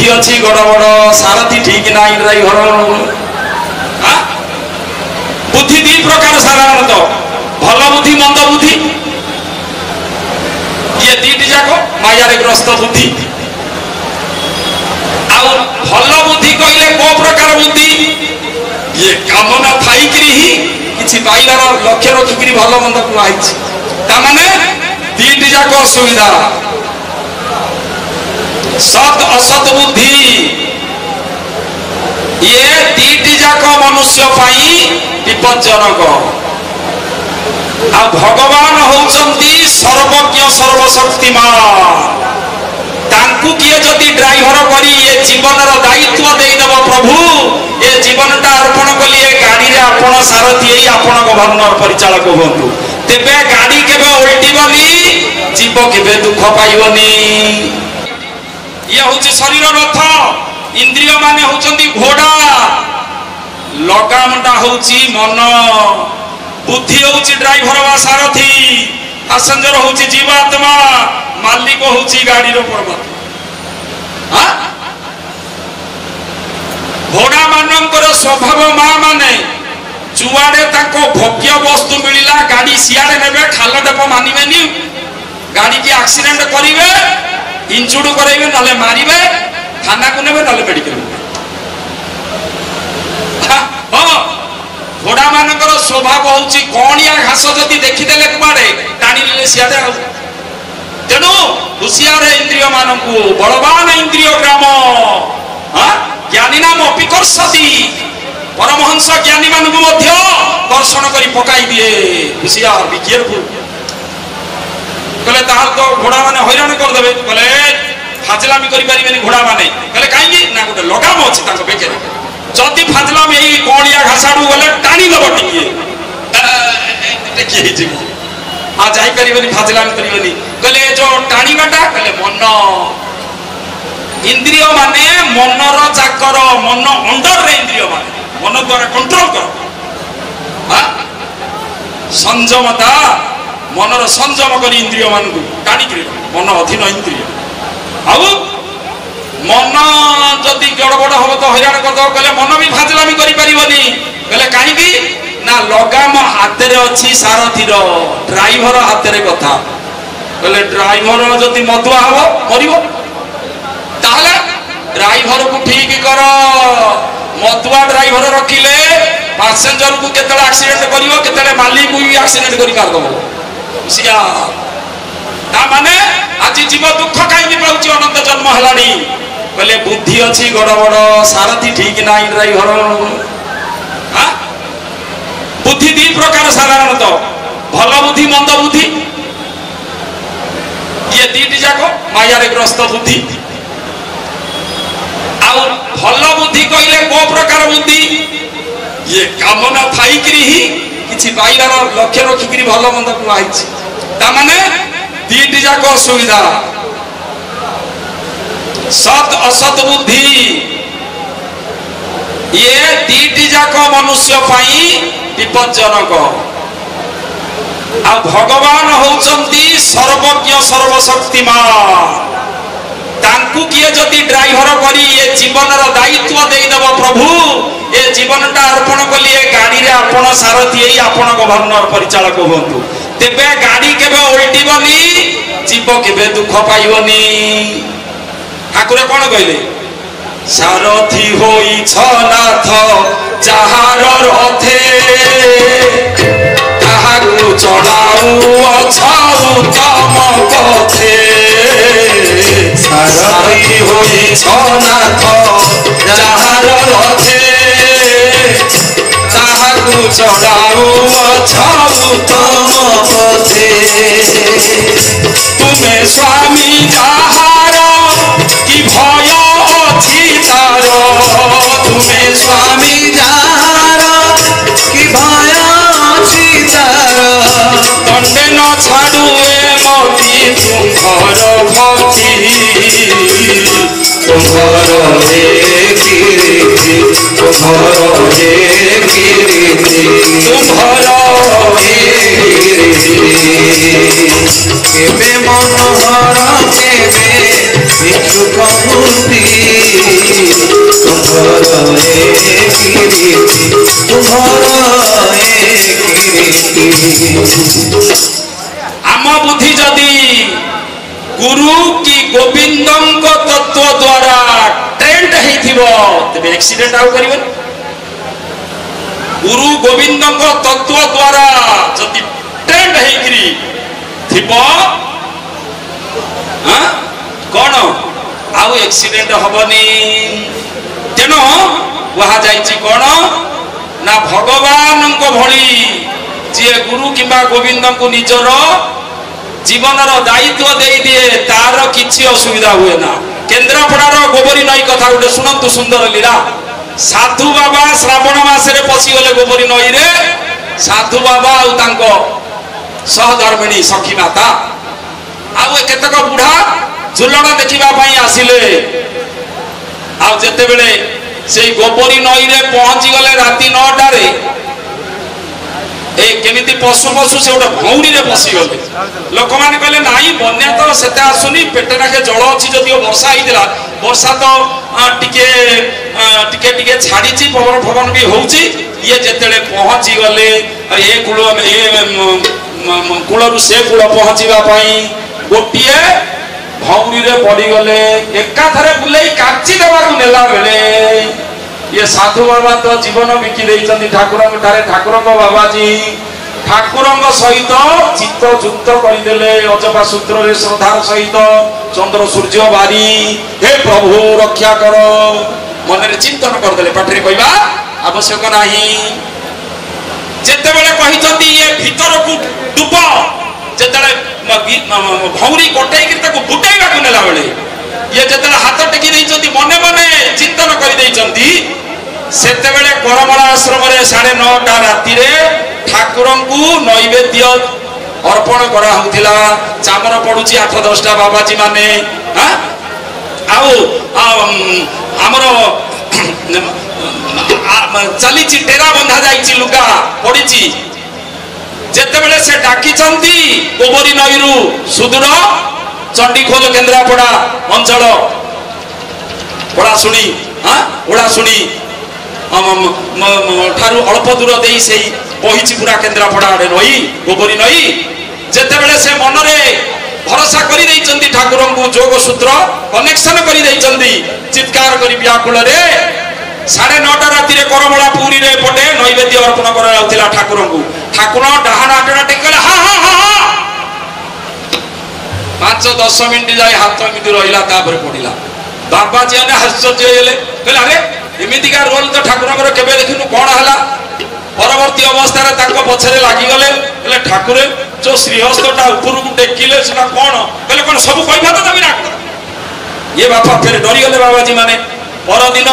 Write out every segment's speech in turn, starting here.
बुद्धि अच्छी गड़बड़ सारथी ठीक ना ड्राइवर बुद्धि दी प्रकार साधारणतः भल बुद्धि मंद बुद्धि ये दीटी जाक मायारे ग्रस्त बुद्धि आउ भल बुद्धि कहले को प्रकार बुद्धि ये कामना थाइकरी ही किछि पाइबार लक्ष्य रखिकरी भल मंद कुआइछि ता माने दीटी जाक असुविधा सत असत बुद्धि ये दीटी जाक मनुष्य पाई विपज्जनक आ भगवान होउचंती सर्वज्ञ सर्वशक्तिमान तांकु किए जदि ड्राइवर करी ये जीवनर दायित्व देई देब प्रभु ये जीवनटा अर्पण कली ये गाड़ी रे आपण सारथी एई आपण गवर्नर परिचालक होंतु तेबे गाड़ी केबे उल्टीबनी जीव केबे दुख पाइबनी ये होची शरीर रथ इंद्रिय माने होचंती घोड़ा लगामटा होची मन बुद्धि होची ड्राइवर वा सारथी पैसेंजर होची जीवात्मा मालिक होची गाड़ी रो परमात्मा घोड़ा मानकर स्वभाव मा माने जुआड़े ताको भोग्य वस्तु मिलिला गाड़ी सियाड़े नेबे खाल डेप मानिबेनी गाड़ी की एक्सीडेंट करिवे इंजुर्ड कराइबे नले मारिबे थाना को नेबे नले मेडिकल घोड़ा मानकर स्वभाव होची कोणिया घास जदि देखिदेले कुआडे टाणी लेले सियाडे आ तेणु हुशियार इंद्रिय मानकु बलवान इंद्रिय ग्राम ज्ञानी नाम अपिकर्षति परमहंस ज्ञानी मानकु मध्य दर्शन करी पकाई दिए हुशियार बी केयरफुल कले ताल तो घोड़ा माने हैरान कर देबे कले फाजलामी करि परिबेनी घोड़ा माने कले काईगी ना गोटे लगाम अछि ताको बेकेरे जदि फाजलाम यही कोणिया घासाडू गले टाणी दब टिके टेकी हिजि आ जाई परिबेनी फाजलाम करिबेनी कले जो टाणी बाटा कले मन इंद्रिय माने मनर चाकर मन अंडर रे इंद्रिय माने मन द्वारा कंट्रोल कर संयमता मनर संयम करी इंद्रिय मान को टाणी करी मन अधीन इंद्रिय आउ मन जदि गड़बड़ हम तो हैरान कर कहले मन भी फाजलामी करि परिबनी कहले काहे की ना लगाम हाथ रे अछि सारथीर ड्राइवर हाथ रे कथा कहले ड्राइवर जदि मदुआ हबो मरिबो ताहले ड्राइवर को ठीक कर मदुआ ड्राइवर रखिले पैसेंजर को केतले एक्सीडेंट करिवो केतले मालिक को एक्सीडेंट करि मार दबो सिया ता माने आज जीव दुख काई पाउची अनंत जन्म हलानी कहले बुद्धि अच्छी गड़बड़ सारथी ठीक ना ड्राइवर बुद्धि दी प्रकार साधारणतः भल बुद्धि मंद बुद्धि ये दीटी जाक मायारे ग्रस्त बुद्धि आउ भल बुद्धि कहले को प्रकार बुद्धि ये कामना थाइकरी ही किछि पाइबार लक्ष्य रखिकरी भल मंद कुआइछि ता माने दीटी जाक असुविधा सत असत बुद्धि ये दीटी जाक मनुष्य पाई विपज्जनक आ भगवान होउचंती सर्वज्ञ सर्वशक्तिमान तांकु किए जदि ड्राइवर करी ये जीवनर दायित्व देई देब प्रभु ये जीवनटा अर्पण कली ये गाड़ी रे आपण सारथी एई आपण गवर्नर परिचालक होंतु तेबे गाड़ी केबे उल्टीबनी जीव केबे दुख पाइबनी ठाकुर कौन कहले सारथी होई छनाथ जाहार रथे ताहाकु चलाऊ अछाऊ तम पथे सारथी होई छनाथ जाहार रथे ताहाकु चलाऊ अछाऊ तम पथे तुमे स्वामी जाहार कि भय अछि तार तुमे स्वामी जार कि भय अछि तार दंडे न छाड़ुए मोती तुम्हार भक्ति तुम्हार हे कीर्ति तुम्हार हे कीर्ति तुम्हार हे कीर्ति केबे मनोहर केबे सुख मुक्ति तुम्हारा कीर्ति तुम्हारा कीर्ति। आम बुद्धि जदि गुरु की गोविंद तत्व द्वारा ट्रेंड तेरे एक्सीडेंट आउ कर गुरु गोविंद तत्व द्वारा जदि ट्रेंड कौन आउ एक्सीडेंट हबनी। तेणु कहा जाइए कौन ना भगवान भली जी गुरु किंबा गोविंद को निजर जीवन दायित्व दे दिए तार किसी असुविधा हुए ना। केन्द्रापड़ार गोबरी नई कथा गोटे शुणु सुंदर लीला। साधु बाबा श्रावण मासरे पशिगले गोबरी नई रे। साधु बाबा आउ सहधर्मिणी सखी माता आउ केतक बुढ़ा झुलण देखा आसिले। आते बेले से गोबरी नई रे पहुंची गले राति 9टारे केमिति पशु पशु से गोटे भौरी रे पशिगले। लोक मैंने कहले नाई बन्या तो सेते आसुनी पेटे नाके जल अच्छी जदिव वर्षा होता वर्षा तो टिके टिके टिके छाड़ी पवन फवन भी होउची। ये जेतेले पहुंची गले ए कूल कूलरू से कूल पहुंचवा गोटे भौरी रे पड़गले। एकाथरे बुले काची देवा नेला बेले ये साधु बाबा तो जीवन बिकी देइचंदी ठाकुर ठाकुर बाबाजी ठाकुर सहित चित्त युक्त करदेले। अजपा सूत्र श्रद्धार सहित चंद्र सूर्य बारी हे प्रभु रक्षा कर मन चिंतन करदे पाठे कहवा आवश्यक नहीं। जिते बड़े कहते ये भीतर को डूब जिते भौरी कटे बुटेगा नेला बेले ये जिते हाथ टेकी मने मने चिंतन कर करमला आश्रम 9:30 राति ठाकुर को नैवेद्य अर्पण करा होतिला। चामर पड़ुची 8-10टा बाबाजी माने आमर चली टेरा बंधा जाइए लुगा पड़ी जिते बड़े से डाकी गोबरी नई रु सुदूर चंडीखोल केन्द्रापड़ा अंचल ओडाशुणी ओडाशुणी ठारू अल्प दूर दे से बही पूरा केन्द्रापड़ा आड़े नई गोबरी नई जिते बड़े से मनरे भरोसा कर ठाकुर को जोग सूत्र कनेक्शन कर चित्कार कर व्याकुल 9:30 राति करमला पुरी रे पटे नैवेद्य अर्पण करा ठाकुर को। ठाकुर डाहाण आटना टेकले हा हा हा 5-10 मिनिट जाए हाथ एमती रहा पड़ा। बाबाजी मैंने आश्चर्य होले कहले अरे एमतीका रोल तो ठाकुर केवे देखनु कौन है। परवर्ती अवस्था पछरे लगिगले कहले ठाकुर जो श्रीहस्तटा ऊपर को टेकिले से कौन कहले कौन सब कहवा तो तभी राख ये बापा फिर डरीगले बाबाजी माने। परदिन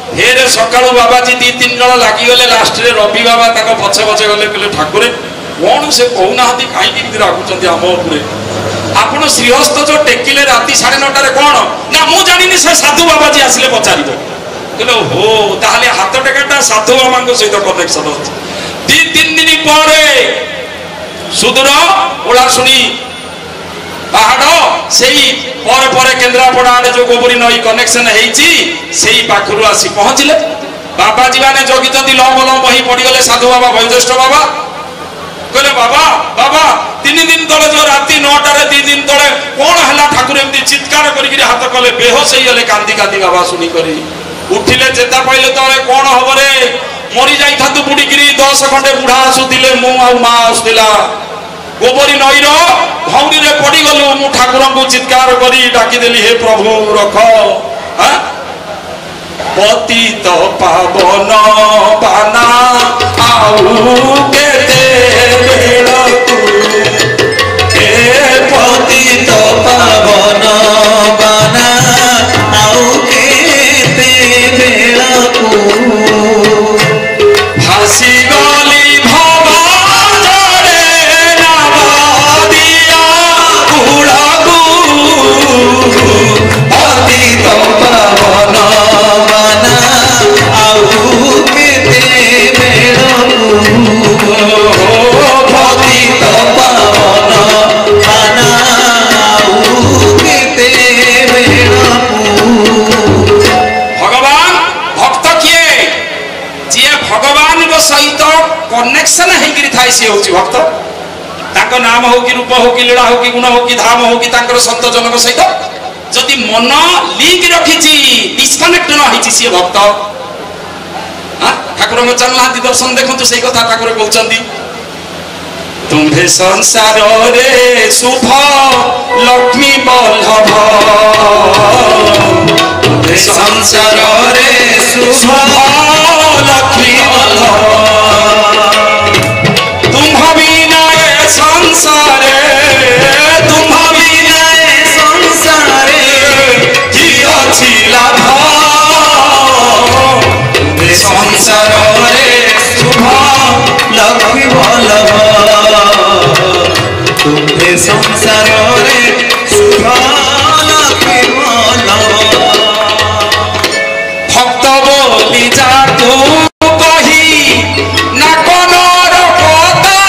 फेर सका बाबाजी 2-3 जन लगिगले लास्ट रवि बाबा पछे पछे गले कहले ठाकुर कौन से कहूना कहीं राखुंट आम उपरे आपण श्रीहस्त जो टेकिले राति 9:30 कौन ना मु जानी से साधु बाबाजी आसिले पचार कहले हो ताहले हाथ टेकाटा साधु बाबा सहित कनेक्शन अच्छे। 2-3 दिन पर सुदूर ओडाशुणी पहाड़ से पर केन्द्रापड़ा आड़े जो गोबरी नई कनेक्शन से पाखर आसी पहुँचले। बाबाजी मैंने जगिंट लंब लंब ही पड़गले। साधु बाबा वयोज्येष्ठ बाबा कहले बाबा बाबा 3 दिन तले जो राति 9टारे 2 दिन तले कौन है ठाकुर एमती चित्कार कर हाथ कले बेहोश हो गले कांदी कांदी बाबा शुणी कर उठिले चेता पाइले तले कौन हम रे मरी जाइथातु बुड़ीकी 10 खंडे बुढ़ा आसुले मु माँ आसुला गोबरी नईर भौरी रे पड़गलु मु ठाकुर को चित्कार करी डाकीदेली हे प्रभु रख पतित पावन बाना आउ केते बेलकु हे पतित पावन बाना आउ केते बेलकु भासी गली भवा जड़े नवदिया कुलकु पतित पावन आउ केते बेलकु पतित कनेक्शन होकर थाए सी हूँ भक्त ताक नाम हो कि रूप हो कि लीला हो कि गुण हो कि धाम हो कि सत जनक सहित जदि मन लिंक रखी डिस्कनेक्ट न होती सी भक्त ठाकुर चलना दर्शन देखु से कथा ठाकुर कहते तुम्हें संसार रे शुभ लक्ष्मी बल्लभ तुम्हें संसार रे शुभ लक्ष्मी बल्लभ तुम बिना संसारे तुम बिना संसारे की अच्छी लाभ संसार रे शुभ लक्ष्मी बल्लभ तुम्हें संसार रे शुभ लक्ष्मी बल्लभ भक्त बोली जातु कही ना कोनर पता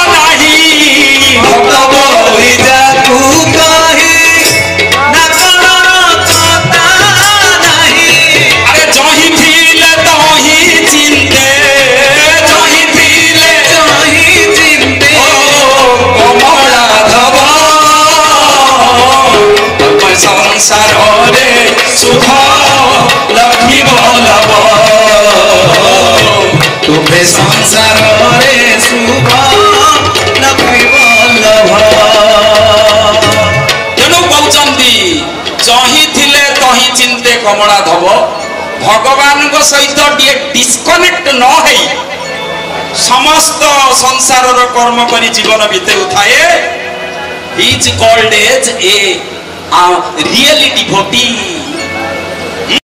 नहीं भक्त बोली जातु कही ना कोनर पता नहीं अरे जही फिले तही चिंते जही फिले जही चिंते कमला धव संसार रे शुभ लक्ष्मी बल्लभ तुम्हें संसार रे शुभ लक्ष्मी बल्लभ तेणु कहते जही थिले तही चिंते कमला धव भगवान सहित डिस्कनेक्ट न हो समस्त संसार कर्म करी जीवन बीते थाए ही is called as a really devotee